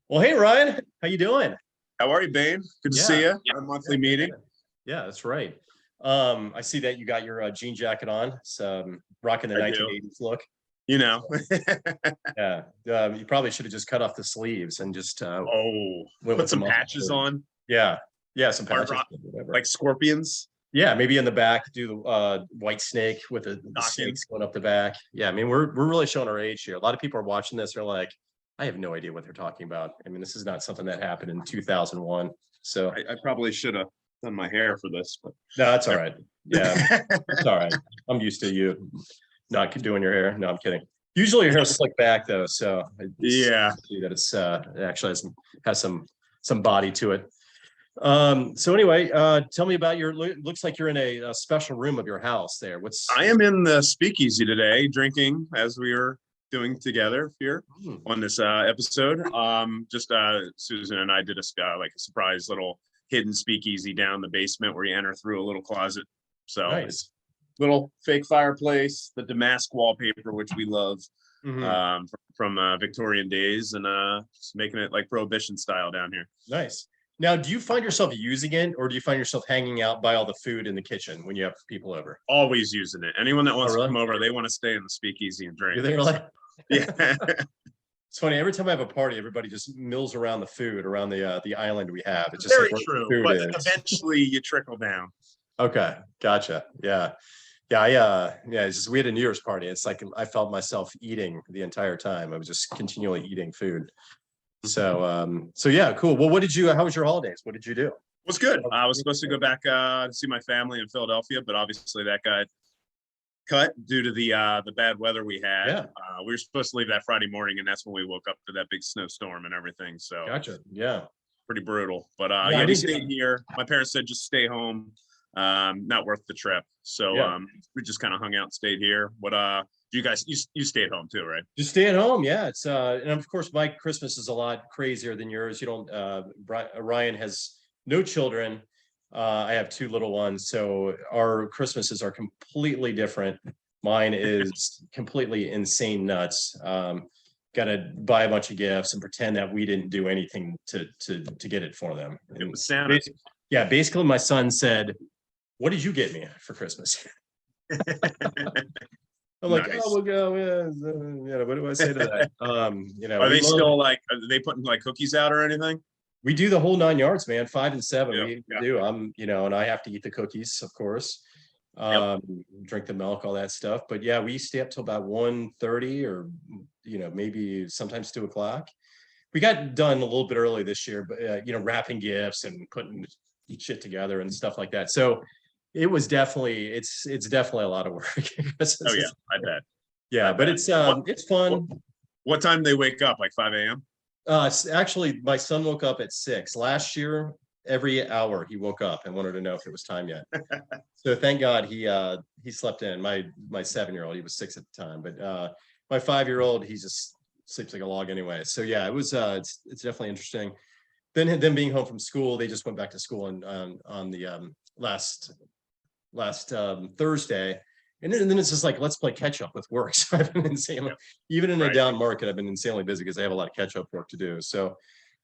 Well, hey Ryan, how you doing? How are you, Bane? Good to see Yeah, you. Our monthly meeting. yeah, that's right. I see that you got your jean jacket on. Rocking the I do. 1980s look. You know. Yeah, you probably should have just cut off the sleeves and just Oh, went put with the some muscle patches shirt. on. Yeah, yeah, some Hard patches, rock, whatever. like scorpions. Yeah, maybe in the back, do the white snake with the Knocking. snakes going up the back. Yeah, I mean we're really showing our age here. A lot of people are watching this. They're like, I have no idea what they're talking about. I mean, this is not something that happened in 2001. So I probably should have done my hair for this, but no, that's all right. Yeah, it's all right. I'm used to you not doing your hair. No, I'm kidding. Usually your hair's slicked back though, so yeah, see that it actually has some body to it. So anyway, tell me about looks like you're in a special room of your house there. I am in the speakeasy today, drinking as we are doing together here on this episode. Just Susan and I did like a surprise little hidden speakeasy down the basement where you enter through a little closet. So nice. Little fake fireplace, the damask wallpaper, which we love, from Victorian days, and just making it like Prohibition style down here. Nice. Now, do you find yourself using it, or do you find yourself hanging out by all the food in the kitchen when you have people over? Always using it. Anyone that wants really? to come over, they want to stay in the speakeasy and drink. Do they really? Yeah. It's funny. Every time I have a party, everybody just mills around the food around the island we have. It's just Very like true. food But is. eventually you trickle down. Okay, gotcha. Yeah. Yeah, it's just we had a New Year's party. It's like I felt myself eating the entire time. I was just continually eating food. So yeah, cool. Well, how was your holidays? What did you do? It was good. I was supposed to go back to see my family in Philadelphia, but obviously that got cut due to the bad weather we had. Yeah. We were supposed to leave that Friday morning, and that's when we woke up to that big snowstorm and everything. So Gotcha. Yeah. pretty brutal. But Yeah, we stayed here. My parents said just stay home. Not worth the trip. So Yeah. we just kind of hung out and stayed here. What you guys you stayed home too, right? Just stay at home. Yeah. It's and of course my Christmas is a lot crazier than yours. You don't Ryan has no children. I have two little ones, so our Christmases are completely different. Mine is completely insane nuts. Got to buy a bunch of gifts and pretend that we didn't do anything to get it for them. And it was Santa. Yeah, basically my son said, "What did you get me for Christmas?" I'm like, nice. Oh, we'll go. Yeah, what do I say to that? Are they still like? Are they putting like cookies out or anything? We do the whole 9 yards, man. 5 and 7. Yeah, we do. And I have to eat the cookies, of course. Drink the milk, all that stuff. But yeah, we stay up till about 1:30 or maybe sometimes 2:00. We got done a little bit early this year, but wrapping gifts and putting shit together and stuff like that. So it was definitely it's definitely a lot of work. Oh yeah, I bet. Yeah, but it's fun. What time do they wake up? Like 5 a.m.? Actually, my son woke up at 6 last year. Every hour he woke up and wanted to know if it was time yet. So thank God he slept in. My 7-year-old, he was 6 at the time, but my 5-year-old, he just sleeps like a log anyway. So yeah, it was it's definitely interesting. Then them being home from school, they just went back to school on the last Thursday. And then it's just like, let's play catch up with work. So I've been insanely, even in a down market, I've been insanely busy because I have a lot of catch up work to do. So,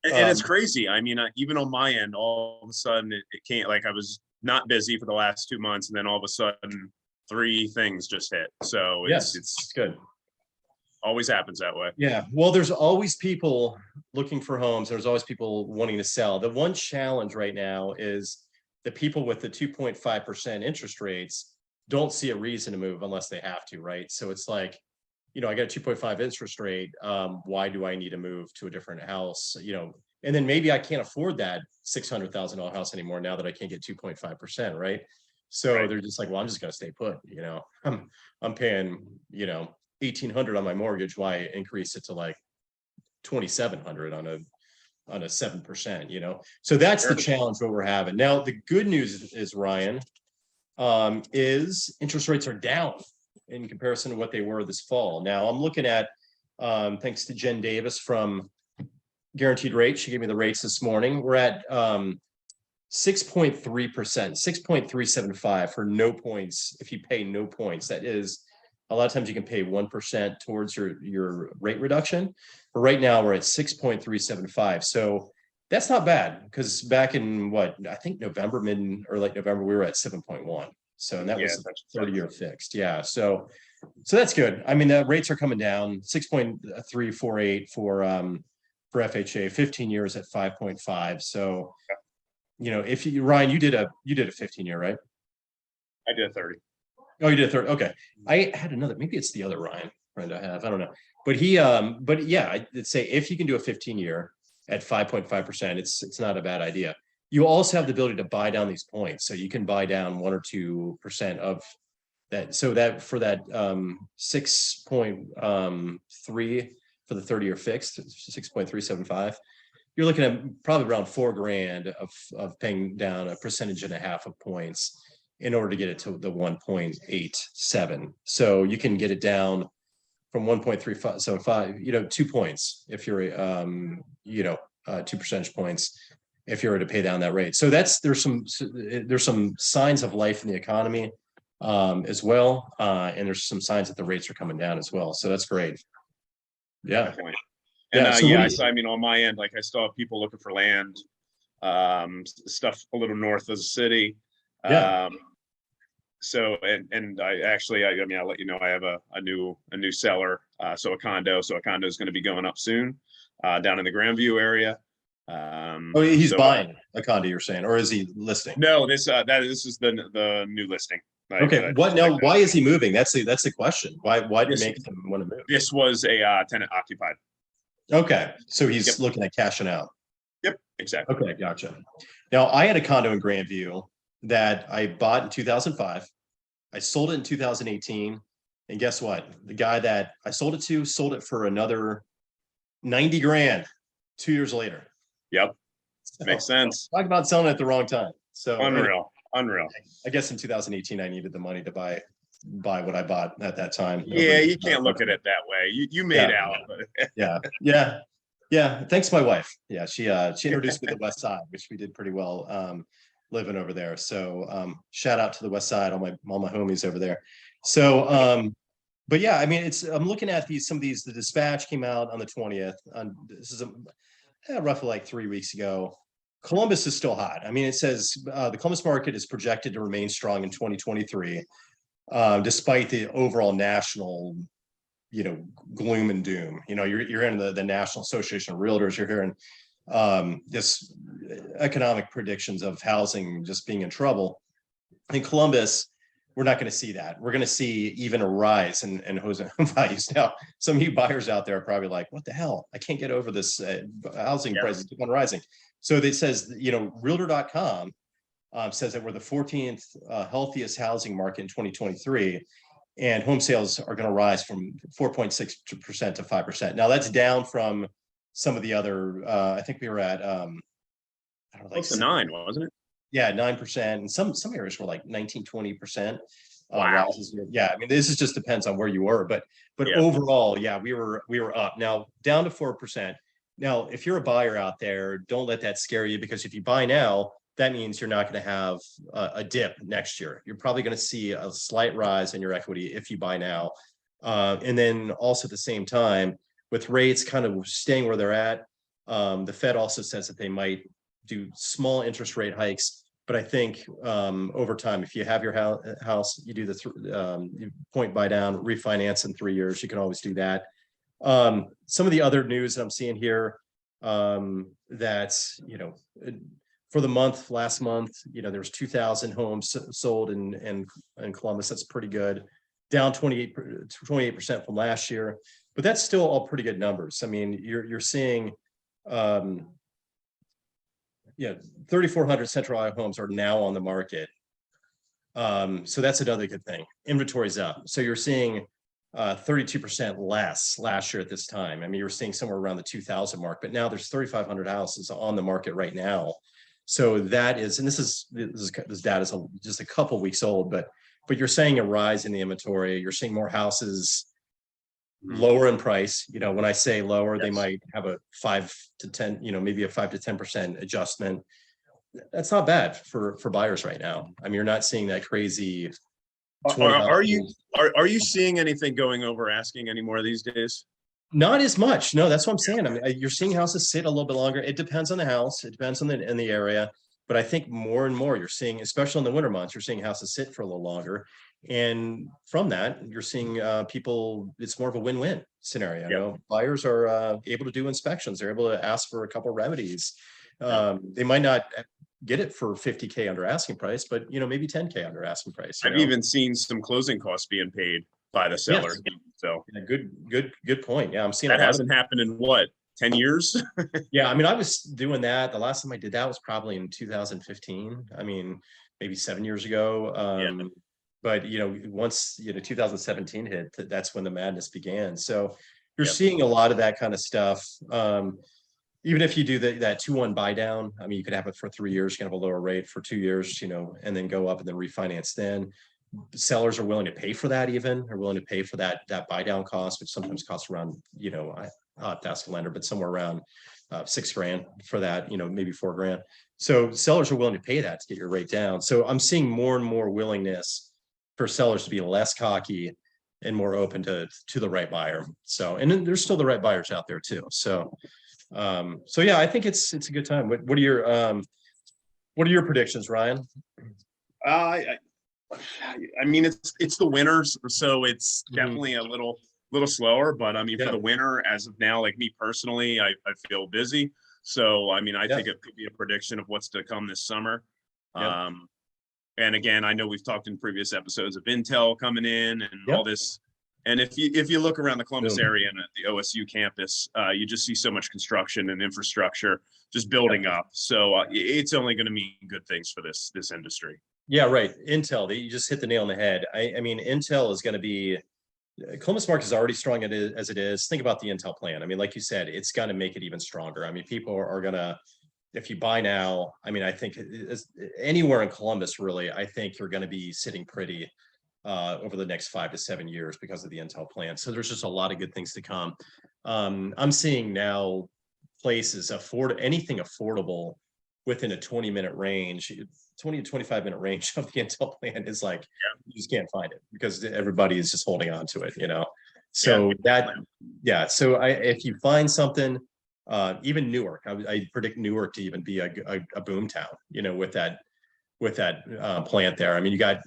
and it's crazy. I mean, even on my end, all of a sudden it can't, like I was not busy for the last 2 months. And then all of a sudden 3 things just hit. So it's good. Always happens that way. Yeah. Well, there's always people looking for homes. There's always people wanting to sell. The one challenge right now is the people with the 2.5% interest rates don't see a reason to move unless they have to, right? So it's like, I got a 2.5 interest rate. Why do I need to move to a different house? And then maybe I can't afford that $600,000 house anymore now that I can't get 2.5%, right? So they're just like, well, I'm just gonna stay put. I'm paying, $1,800 on my mortgage. Why increase it to like $2,700 on a 7%? So that's the challenge what we're having now. The good news is, Ryan, is interest rates are down in comparison to what they were this fall. Now I'm looking at, thanks to Jen Davis from Guaranteed Rate, she gave me the rates this morning. We're at 6.3%, 6.375 for no points. If you pay no points, that is a lot of times you can pay 1% towards your rate reduction. But right now we're at 6.375. So that's not bad, because back in what, I think November, mid or late November, we were at 7.1. So, and that Yeah, was that's 30-year fixed. Yeah. So that's good. I mean, the rates are coming down, 6.348 for FHA, 15 years at 5.5. So, if you, Ryan, you did a 15-year, right? I did a 30. Oh, you did a third. Okay. I had another, maybe it's the other Ryan friend I have. I don't know. But but yeah, I'd say if you can do a 15-year at 5.5%, it's not a bad idea. You also have the ability to buy down these points. So you can buy down 1 or 2% of that. So that for that 6.3 for the 30-year fixed, 6.375, you're looking at probably around $4,000 of paying down 1.5% of points in order to get it to the 1.87. So you can get it down from 1.375, 2 points if you're 2 percentage points if you were to pay down that rate. So there's some signs of life in the economy as well, and there's some signs that the rates are coming down as well. So that's great. Yeah. Definitely. And I mean, on my end, like I still have people looking for land, stuff a little north of the city. Yeah. So and I mean, I'll let you know, I have a new seller, so a condo is going to be going up soon, down in the Grandview area. Oh, he's buying a condo, you're saying, or is he listing? No, this is the new listing. Okay, why is he moving? That's the question. Why did it make him want to move? This was a tenant occupied. Okay, so he's looking at cashing out. Yep, exactly. Okay, gotcha. Now, I had a condo in Grandview that I bought in 2005. I sold it in 2018. And guess what? The guy that I sold it to sold it for another 90 grand 2 years later. Yep. So, makes sense. Talk about selling at the wrong time. So unreal. I guess in 2018, I needed the money to buy what I bought at that time. Yeah, you can't look at it that way. You made out. Yeah. Thanks to my wife. Yeah, she introduced me to the West Side, which we did pretty well living over there. So shout out to the West Side, all my homies over there. So but yeah, I mean, I'm looking at some of these. The dispatch came out on the 20th. This is roughly like 3 weeks ago. Columbus is still hot. I mean, it says the Columbus market is projected to remain strong in 2023, despite the overall national, gloom and doom. You're hearing the National Association of Realtors. You're hearing this economic predictions of housing just being in trouble. In Columbus, we're not going to see that. We're going to see even a rise in home values. Now, some of you buyers out there are probably like, what the hell? I can't get over this housing prices keep on rising. So it says, Realtor.com says that we're the 14th healthiest housing market in 2023, and home sales are going to rise from 4.6% to 5%. Now that's down from some of the other. I think we were at I don't know, like close to 9, wasn't it? Yeah, 9%. And some areas were like 19-20%. Wow. Yeah, I mean, this just depends on where you were, but overall, yeah, we were up. Now down to 4%. Now, if you're a buyer out there, don't let that scare you, because if you buy now, that means you're not going to have a dip next year. You're probably going to see a slight rise in your equity if you buy now. And then also at the same time, with rates kind of staying where they're at, the Fed also says that they might do small interest rate hikes. But I think over time, if you have your house, you do the point buy down, refinance in 3 years, you can always do that. Some of the other news that I'm seeing here, that's, for the last month, there's 2,000 homes sold in Columbus. That's pretty good. Down 28% from last year, but that's still all pretty good numbers. I mean, you're seeing, 3,400 Central Iowa homes are now on the market. So that's another good thing. Inventory's up. So you're seeing 32% less last year at this time. I mean, you were seeing somewhere around the 2,000 mark, but now there's 3,500 houses on the market right now. So that is, and this data is just a couple weeks old, but you're saying a rise in the inventory. You're seeing more houses lower in price. When I say lower, they might have a 5 to 10, maybe a 5 to 10% adjustment. That's not bad for buyers right now. I mean, you're not seeing that crazy 20 Are you houses. seeing anything going over asking anymore these days? Not as much. No, that's what I'm saying. I mean, you're seeing houses sit a little bit longer. It depends on the house. It depends on in the area. But I think more and more you're seeing, especially in the winter months, you're seeing houses sit for a little longer. And from that, you're seeing people, it's more of a win-win scenario. You Yep. know, buyers are able to do inspections. They're able to ask for a couple remedies. Yep. They might not get it for 50K under asking price, but maybe 10K under asking price. I've even seen some closing costs being paid by the seller. Yes. So Yeah, good point. Yeah, I'm seeing that a lot hasn't happened in what, 10 years? Yeah, I mean, I was doing that. The last time I did that was probably in 2015. I mean, maybe 7 years ago. Yeah. But once 2017 hit, that's when the madness began. So you're Yep. seeing a lot of that kind of stuff. Even if you do that 2-1 buy down, I mean, you could have it for 3 years, you can have a lower rate for 2 years, and then go up and then refinance then. Sellers are willing to pay for that, even are willing to pay for that buy down cost, which sometimes costs around, I have to ask a lender, but somewhere around $6,000 for that, maybe $4,000. So sellers are willing to pay that to get your rate down. So I'm seeing more and more willingness for sellers to be less cocky and more open to the right buyer. So, and then there's still the right buyers out there too. So yeah, I think it's a good time. What are your predictions, Ryan? I mean, it's the winters, so it's definitely a little slower. But I mean, for the winter, as of now, like me personally, I feel busy. So I mean, I think it could be a prediction of what's to come this summer. And again, I know we've talked in previous episodes of Intel coming in and all this. And if you look around the Columbus area and at the OSU campus, you just see so much construction and infrastructure just building up. So it's only going to mean good things for this industry. Yeah, right. Intel, you just hit the nail on the head. I mean, Intel is going to be, Columbus market is already strong as it is. Think about the Intel plan. I mean, like you said, it's going to make it even stronger. I mean, people are going to, if you buy now, I mean, I think anywhere in Columbus, really, I think you're going to be sitting pretty over the next 5 to 7 years because of the Intel plan. So there's just a lot of good things to come. I'm seeing now places anything affordable within a 20-minute range, 20 to 25-minute range of the Intel plan is like, you just can't find it because everybody is just holding on to it, So so if you find something, even Newark, I predict Newark to even be a boom town, with that plant there. I mean, you got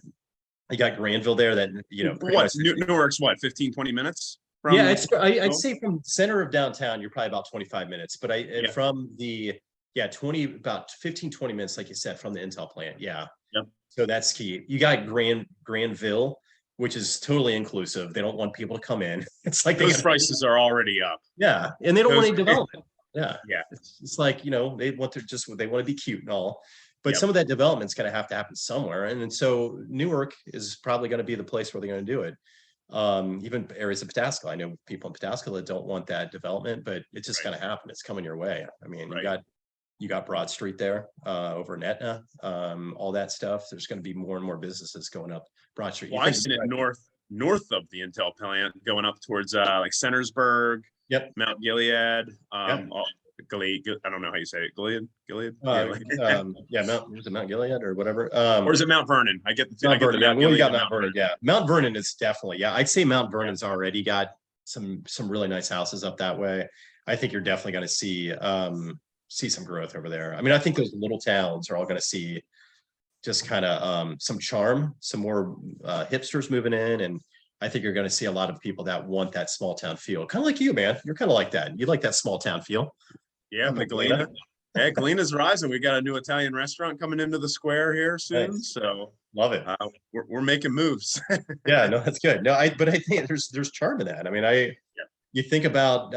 Granville there that, Newark's what, 15, 20 minutes? I'd say from center of downtown, you're probably about 25 minutes, but from the, about 15, 20 minutes, like you said, from the Intel plant. Yeah. Yep. So that's key. You got Granville, which is totally inclusive. They don't want people to come in. It's like those prices are already up. Yeah. And they don't want any development. Yeah. Yeah. It's like, they want to be cute and all, but some of that development's going to happen somewhere. And so Newark is probably going to be the place where they're going to do it. Even areas of Pataskala. I know people in Pataskala that don't want that development, but it's just going to happen. It's coming your way. I mean, you got Broad Street there, over in Etna, all that stuff. There's going to be more and more businesses going up Broad Street. Well, I've seen it north of the Intel plant, going up towards like Centersburg, Mount Gilead, Gilead. I don't know how you say it. Gilead. Mount Gilead or whatever. Or is it Mount Vernon? I get the Mount Vernon. We got Mount Vernon. Yeah, Mount Vernon is definitely. Yeah, I'd say Mount Vernon's already got some really nice houses up that way. I think you're definitely going to see some growth over there. I mean, I think those little towns are all going to see just kind of some charm, some more hipsters moving in, and I think you're going to see a lot of people that want that small town feel. Kind of like you, man. You're kind of like that. You like that small town feel. Yeah, Galena. Yeah, Galena's rising. We got a new Italian restaurant coming into the square here soon. Nice. So love it. We're making moves. Yeah, no, that's good. No, but I think there's charm in that. I mean, you think about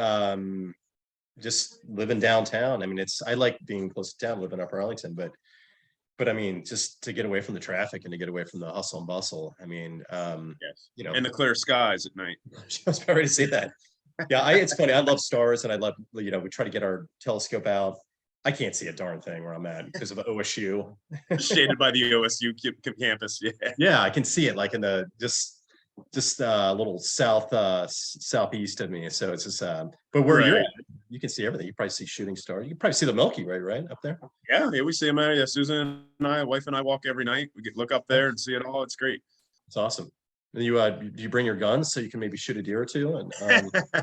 just living downtown. I mean, I like being close to town, living Upper Arlington, but I mean, just to get away from the traffic and to get away from the hustle and bustle. I mean, and the clear skies at night. I was about ready to say that. Yeah, it's funny. I love stars, and I love, we try to get our telescope out. I can't see a darn thing where I'm at because of OSU. Shaded by the OSU campus. Yeah, I can see it like in the just a little southeast of me. So it's just but where you're at, you can see everything. You probably see shooting stars. You can probably see the Milky Way right up there. Yeah, we see them. Yeah, Susan and I, wife and I walk every night. We look up there and see it all. It's great. It's awesome. Do you bring your guns so you can maybe shoot a deer or two? And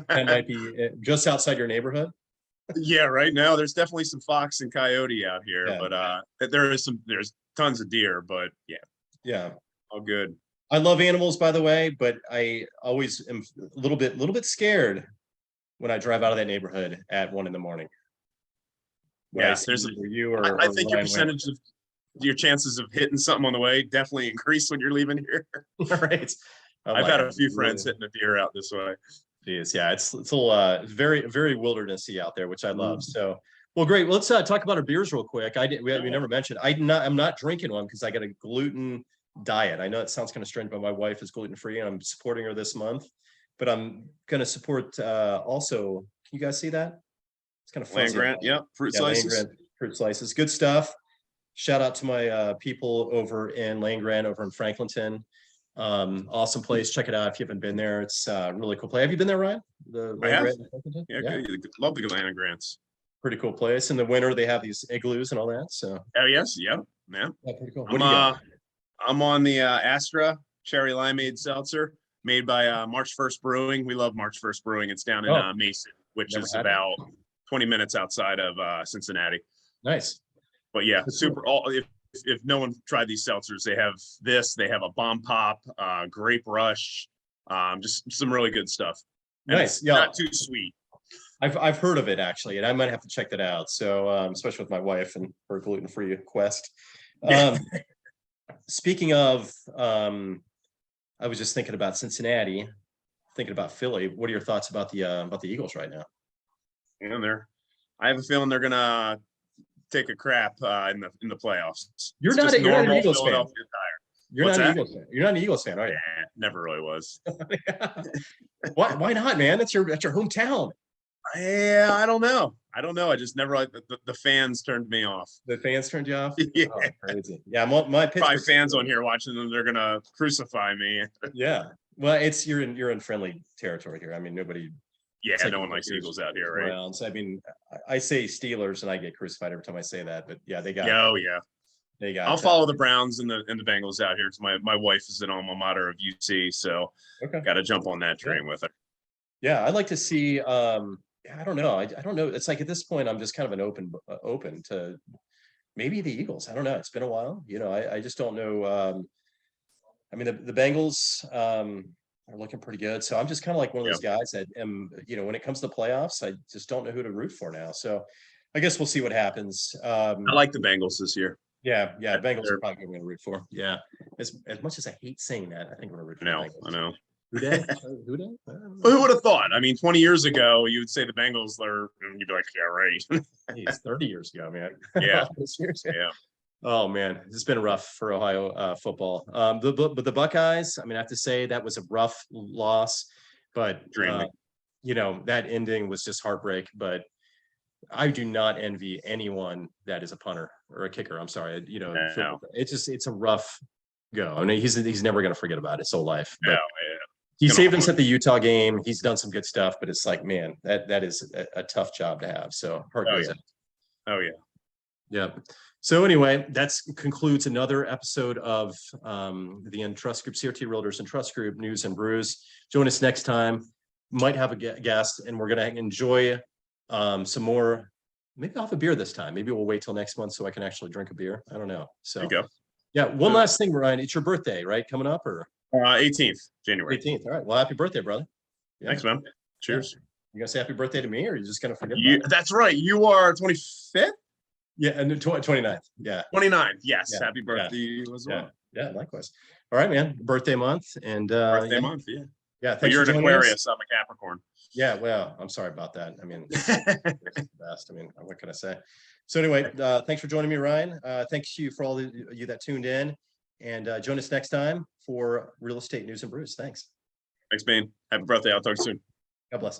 that might be just outside your neighborhood. Yeah, right now there's definitely some fox and coyote out here, Yeah. but there's tons of deer, but yeah, Yeah. all good. I love animals, by the way, but I always am a little bit scared when I drive out of that neighborhood at 1 a.m. When I Yeah, see there's either you I or think your Ryan Wayne. percentage of your chances of hitting something on the way definitely increase when you're leaving here. Right. I'm I've like, had I'm a few really, friends hitting a deer out this way. geez, yeah, it's a little very wildernessy out there, which I love. Mhm. So, well, great. Well, let's talk about our beers real quick. We never mentioned. I'm not drinking one because I got a gluten diet. I know it sounds kind of strange, but my wife is gluten free, and I'm supporting her this month. But I'm going to support also. Can you guys see that? It's kind of Land fuzzy. grant, yeah, fruit Yeah, Land slices. Grant fruit slices, good stuff. Shout out to my people over in Land Grant, over in Franklinton. Awesome place. Check it out if you haven't been there. It's a really cool place. Have you been there, Ryan? The I Land have. Grant in Franklinton? Yeah, Yeah, love the land grants. pretty cool place. In the winter, they have these igloos and all that. So Oh yes, yeah, yeah. yeah, pretty cool. What I'm do you got? I'm on the Astra cherry limeade seltzer made by March 1st Brewing. We love March 1st Brewing. It's down in Oh, Mason, which never is had it. about 20 minutes outside of Cincinnati. Nice. But yeah, That's super. cool. All if no one tried these seltzers, they have this. They have a bomb pop, grape rush, just some really good stuff. And Nice. it's Yeah, not too sweet. I've heard of it actually, and I might have to check that out. So, especially with my wife and her gluten-free quest. Yeah, Speaking of, I was just thinking about Cincinnati, thinking about Philly. What are your thoughts about the Eagles right now? and they're. I have a feeling they're gonna take a crap in the playoffs. It's just You're not an normal Eagles fan. Philadelphia tire. You're What's not an that? Eagles fan. You're not an Eagles fan, are you? Yeah, never really was. Why not, man? That's your hometown. Yeah, I don't know. I don't know. I just never like the fans turned me off. The fans turned you off. Yeah, Oh, crazy. Yeah, my probably Pittsburgh fans on here watching them. They're gonna crucify me. Yeah, well, it's you're in friendly territory here. I mean, nobody. Yeah, It's like no one likes Eagles out here, right? Browns. I mean, I say Steelers, and I get crucified every time I say that. But yeah, Yeah, oh yeah. they got. I'll follow the Browns and the Bengals out here because my wife is an alma mater of UC, so Okay. got to jump on that train with her. Yeah, I'd like to see. I don't know. I don't know. It's like at this point, I'm just kind of an open to maybe the Eagles. I don't know. It's been a while. I just don't know. I mean, the Bengals are looking pretty good. So I'm just kind of like one of those guys that when it comes to the playoffs, I just don't know who to root for now. So I guess we'll see what happens. I like the Bengals this year. Yeah, Bengals are probably going to root for. Yeah, as much as I hate saying that, I think we're going to root for the Bengals. I know. Who did? Who would have thought? I mean, 20 years ago, you would say the Bengals are, and you'd be like, yeah, right. It's 30 years ago, man. Yeah. Yeah. Oh man, it's been rough for Ohio football. But the Buckeyes, I mean, I have to say that was a rough loss, but that ending was just heartbreak. But I do not envy anyone that is a punter or a kicker. I'm sorry, it's a rough go. I mean, he's never going to forget about it his whole life. But he saved us at the Utah game. He's done some good stuff, but it's like, man, that is a tough job to have. So heart goes out. Oh yeah. Yeah. So anyway, that concludes another episode of the Entrust Group, CRT Realtors Entrust Group News and Brews. Join us next time. Might have a guest, and we're going to enjoy some more. Maybe I'll have a beer this time. Maybe we'll wait till next month so I can actually drink a beer. I don't know. So there you go. Yeah. One last thing, Ryan. It's your birthday, right? Coming up, or 18th January. 18th. All right. Well, happy birthday, brother. Yeah. Thanks, man. Cheers. Yeah. You gonna say happy birthday to me, or are you just gonna forget? That's right. You are 25th. Yeah, and 29th. Yeah. 29th. Yes. Yeah. Happy birthday as well. Yeah, likewise. All right, man. Birthday month and birthday month. Yeah. Yeah. Thanks. You're an Aquarius. I'm a Capricorn. Yeah. Well, I'm sorry about that. I mean, it's the best. I mean, what can I say? So anyway, thanks for joining me, Ryan. Thanks to you for all of you that tuned in, and join us next time for Real Estate News and Brews. Thanks. Thanks, man. Happy birthday. I'll talk soon. God bless.